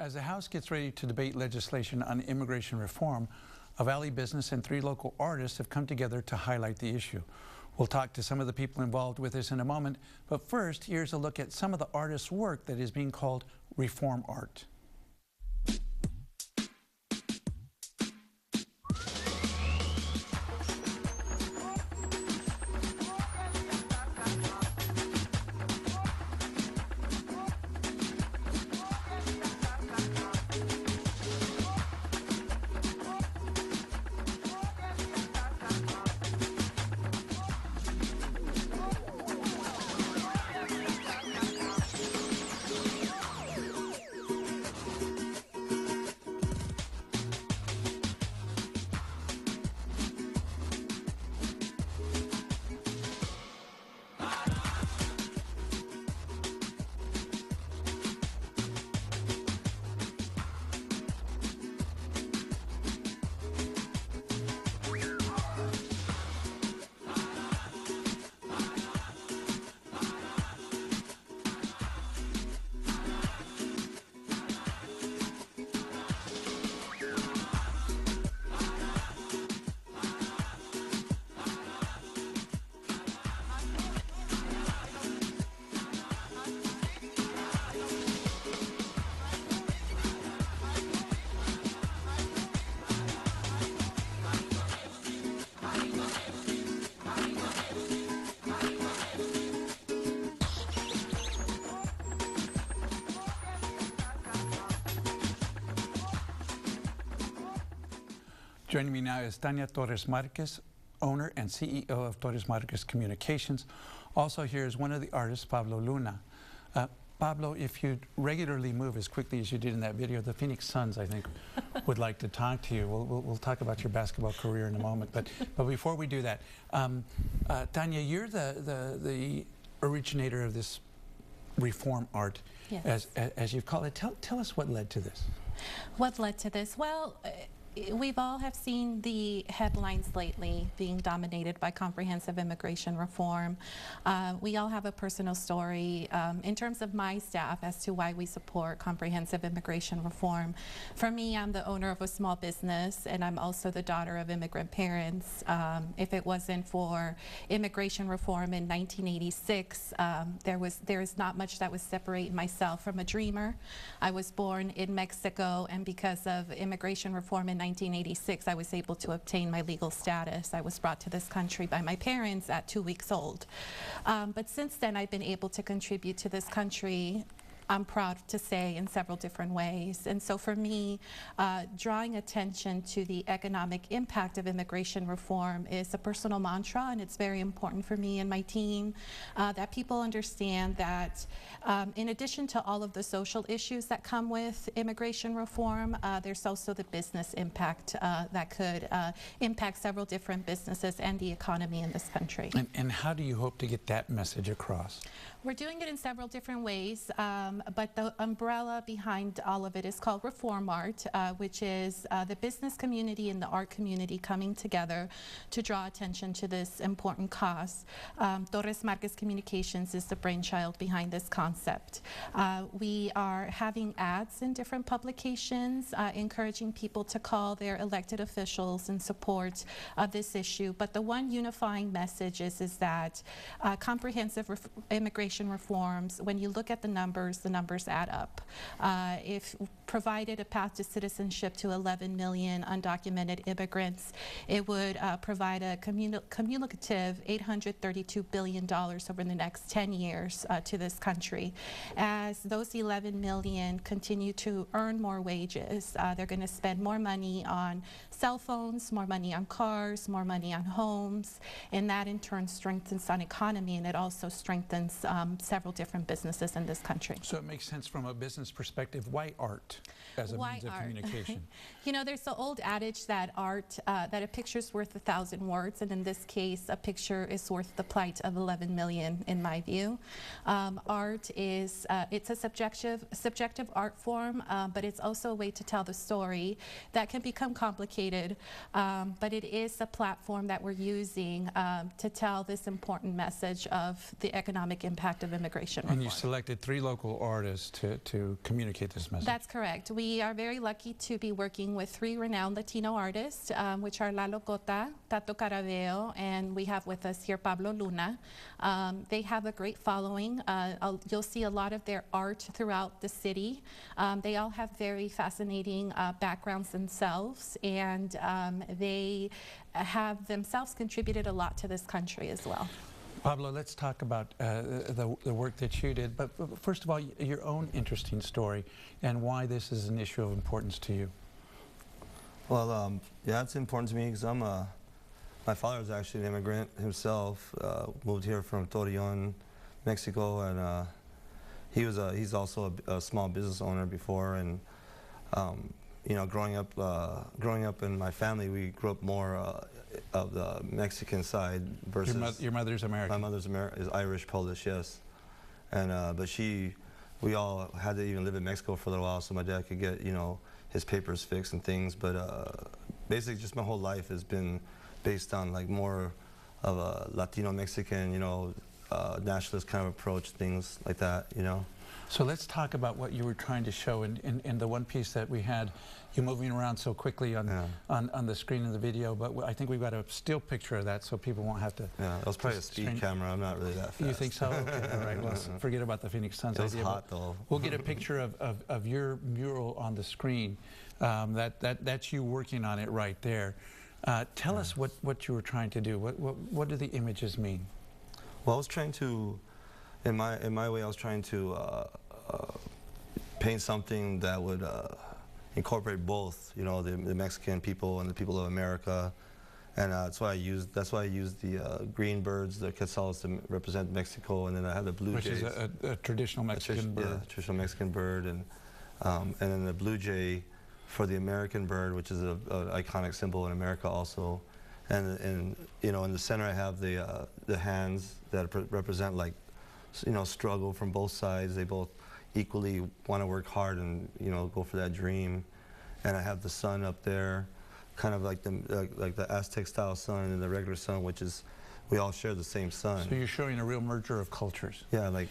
As the House gets ready to debate legislation on immigration reform, a Valley business and 3 local artists have come together to highlight the issue. We'll talk to some of the people involved with this in a moment, but first, here's a look at some of the artists' work that is being called reform art. Joining me now is Tania Torres Marquez, owner and CEO of Torres Marquez Communications. Also here is one of the artists, Pablo Luna. Pablo, if you regularly move as quickly as you did in that video, the Phoenix Suns, I think, would like to talk to you. We'll talk about your basketball career in a moment. But before we do that, Tania, you're the originator of this reform art, yes, as you've called it. Tell us what led to this. What led to this? Well, we've all have seen the headlines lately being dominated by comprehensive immigration reform. We all have a personal story in terms of my staff as to why we support comprehensive immigration reform. For me, I'm the owner of a small business, and I'm also the daughter of immigrant parents. If it wasn't for immigration reform in 1986, there is not much that would separate myself from a dreamer. I was born in Mexico, and because of immigration reform in 1986, I was able to obtain my legal status. I was brought to this country by my parents at 2 weeks old. But since then, I've been able to contribute to this country, I'm proud to say, in several different ways. And so for me, drawing attention to the economic impact of immigration reform is a personal mantra, and it's very important for me and my team that people understand that in addition to all of the social issues that come with immigration reform, there's also the business impact that could impact several different businesses and the economy in this country. And how do you hope to get that message across? We're doing it in several different ways, but the umbrella behind all of it is called ReformArt, which is the business community and the art community coming together to draw attention to this important cause. Torres Marquez Communications is the brainchild behind this concept. We are having ads in different publications, encouraging people to call their elected officials in support of this issue. But the one unifying message is that comprehensive immigration reforms, when you look at the numbers add up. If provided a path to citizenship to 11 million undocumented immigrants, it would provide a cumulative $832 billion over the next 10 years to this country. As those 11 million continue to earn more wages, they're going to spend more money on cell phones, more money on cars, more money on homes, and that in turn strengthens an economy, and it also strengthens several different businesses in this country. So it makes sense from a business perspective. Why art as a means of communication? You know, there's the old adage that art, that a picture's worth 1,000 words, and in this case, a picture is worth the plight of 11 million, in my view. Art is, it's a subjective art form, but it's also a way to tell the story that can become complicated, but it is a platform that we're using to tell this important message of the economic impact of immigration reform. And you selected 3 local artists to communicate this message. That's correct. correct. We are very lucky to be working with 3 renowned Latino artists, which are Lalo Cota, Tato Caraveo, and we have with us here Pablo Luna. They have a great following. You'll see a lot of their art throughout the city. They all have very fascinating backgrounds themselves, and they have themselves contributed a lot to this country as well. Pablo, let's talk about the work that you did, but first of all, your own interesting story and why this is an issue of importance to you. Well, yeah, it's important to me because my father is actually an immigrant himself, moved here from Torreon, Mexico, and he's also a small business owner before, and you know, growing up in my family, we grew up more of the Mexican side versus your mother's American. My mother's is Irish, Polish, yes, and but we all had to even live in Mexico for a little while so my dad could get, you know, his papers fixed and things. But basically, just my whole life has been based on like more of a Latino Mexican, you know, nationalist kind of approach, things like that, you know. So let's talk about what you were trying to show in the one piece that we had. You moving around so quickly on the screen of the video, but I think we've got a still picture of that so people won't have to. Yeah, that was probably a speed camera. I'm not really that fast. You think so? Okay, all right. Well, forget about the Phoenix Suns. It was hot though. We'll get a picture of your mural on the screen. That's you working on it right there. Tell us what you were trying to do. What do the images mean? Well, I was trying to, in my way, I was trying to paint something that would incorporate both, you know, the Mexican people and the people of America, and that's why I used the green birds, the quetzals, to represent Mexico, and then I had the blue jays, which is a traditional Mexican bird. Yeah, traditional Mexican bird, and then the blue jay for the American bird, which is an iconic symbol in America also, and you know, in the center I have the hands that represent, like, you know, struggle from both sides. They both equally want to work hard and, you know, go for that dream. And I have the sun up there, kind of like the Aztec style sun and the regular sun, which is, we all share the same sun. So you're showing a real merger of cultures. Yeah, like.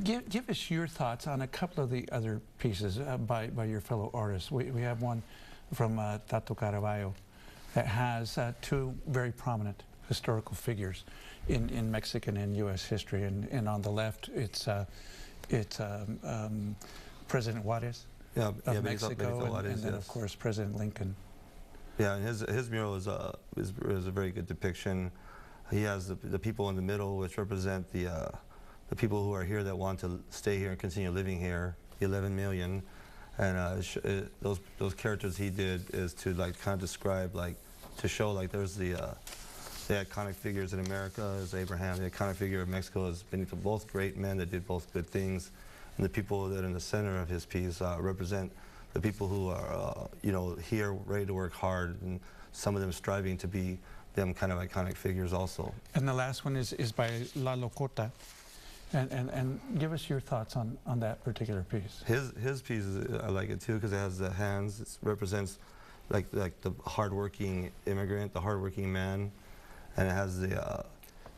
Give us your thoughts on a couple of the other pieces by your fellow artists. We have one from Tato Caraveo that has 2 very prominent historical figures in Mexican and U.S. history, and on the left it's President Juarez of Mexico, and then of course President Lincoln. Yeah, and his mural is a very good depiction. He has the people in the middle, which represent the people who are here that want to stay here and continue living here, 11 million. And those characters he did is to, like, kind of describe, like, to show, like, there's the iconic figures in America is Abraham. The iconic figure of Mexico is Benito. Both great men that did both good things. And the people that are in the center of his piece represent the people who are, you know, here ready to work hard, and some of them striving to be them kind of iconic figures also. And the last one is by Lalo Cota. And give us your thoughts on that particular piece. His piece, I like it too, because it has the hands. It represents like the hardworking immigrant, the hardworking man, and it has the,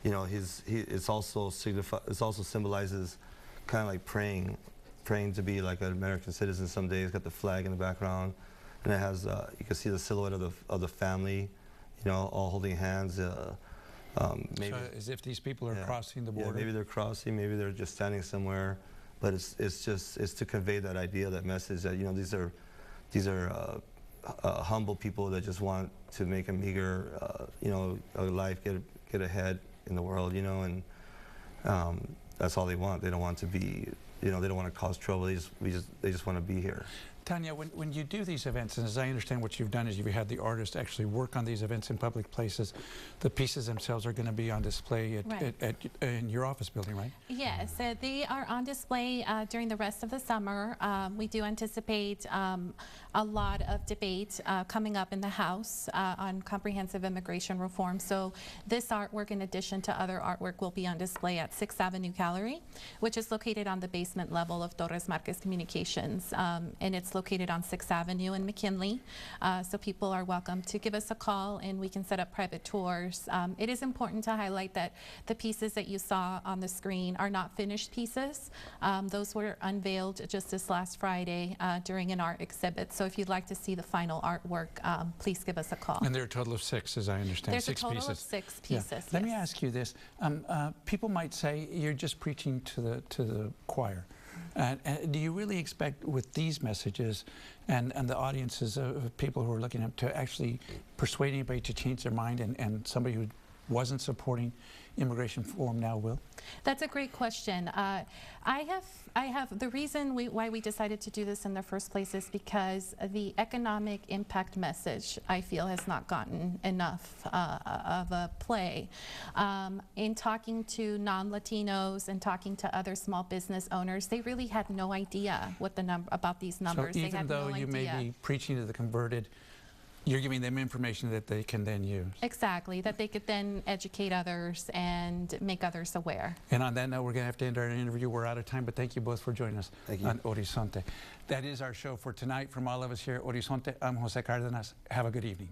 you know, it also symbolizes kind of like praying to be like an American citizen someday. It's got the flag in the background, and it has you can see the silhouette of the family, you know, all holding hands. Maybe, so as if these people are crossing the border. Yeah, maybe they're crossing, maybe they're just standing somewhere, but it's to convey that idea, that message that, you know, these are humble people that just want to make a meager, you know, a life, get ahead in the world, you know, and that's all they want. They don't want to be, you know, they don't want to cause trouble. They just want to be here. Tanya, when you do these events, and as I understand what you've done is you've had the artists actually work on these events in public places, the pieces themselves are going to be on display in your office building, right? Yes, they are on display during the rest of the summer. We do anticipate a lot of debate coming up in the House on comprehensive immigration reform. So this artwork, in addition to other artwork, will be on display at 6th Avenue Gallery, which is located on the basement level of Torres Marquez Communications, and it's located on 6th Avenue in McKinley. So people are welcome to give us a call and we can set up private tours. It is important to highlight that the pieces that you saw on the screen are not finished pieces. Those were unveiled just this last Friday during an art exhibit. So if you'd like to see the final artwork, please give us a call. And there are a total of 6, as I understand. There's 6 a total pieces. of 6 pieces. Let me ask you this. People might say you're just preaching to the choir. Do you really expect with these messages and the audiences of people who are looking up to actually persuade anybody to change their mind, and somebody who wasn't supporting immigration reform now will? That's a great question. I have the reason why we decided to do this in the first place is because the economic impact message, I feel, has not gotten enough of a play. In talking to non-Latinos and talking to other small business owners, they really had no idea what about these numbers. So They even had though no you idea. may be preaching to the converted, you're giving them information that they can then use. Exactly, that they could then educate others and make others aware. And on that note, we're going to have to end our interview. We're out of time, but thank you both for joining us Thank you. on Horizonte. That is our show for tonight. From all of us here at Horizonte, I'm Jose Cardenas. Have a good evening.